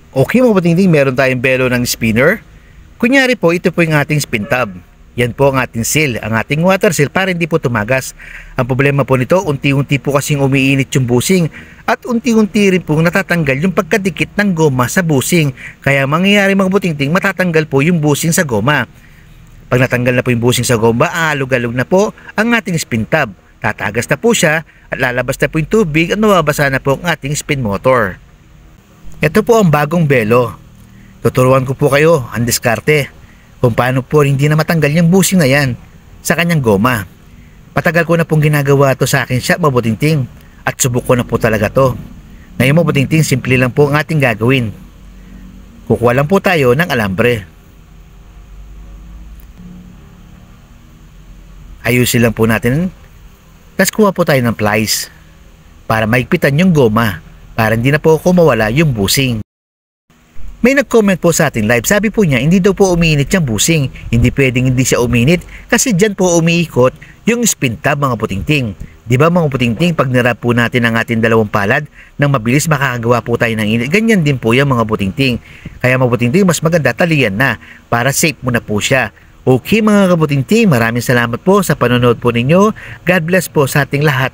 Okay mga kabutingting, meron tayong belo ng spinner. Kunyari po, ito po yung ating spin tab. Yan po ang ating seal, ang ating water seal para hindi po tumagas. Ang problema po nito, unti-unti po kasing umiinit yung busing at unti-unti rin po natatanggal yung pagkadikit ng goma sa busing. Kaya mangyayari mga kabutingting, matatanggal po yung busing sa goma. Pag natanggal na po yung busing sa goma, aalog-alog na po ang ating spin tab. Tatagas na po siya at lalabas na po yung tubig at mababasa na po ang ating spin motor. Ito po ang bagong belo. Tuturuan ko po kayo ang diskarte kung paano po hindi na matanggal yung busing na yan sa kanyang goma. Patagal ko na pong ginagawa to sa akin shop mabutingting at subok ko na po talaga to. Ngayon mabutingting, simple lang po ang ating gagawin. Kukuha lang po tayo ng alambre. Ayusin lang po natin. Tapos kuha po tayo ng plies para maigpitan yung goma para hindi na po mawala yung busing. May nag-comment po sa ating live, sabi po niya hindi daw po umiinit yung busing. Hindi pwedeng hindi siya uminit kasi dyan po umiikot yung spin tab mga putingting. Di ba mga putingting, pag nirap po natin ang ating dalawang palad nang mabilis makakagawa po tayo ng init, ganyan din po yung mga putingting. Kaya mga putingting, mas maganda talian na para safe muna po siya. Okay mga kabutingting, maraming salamat po sa panonood po ninyo. God bless po sa ating lahat.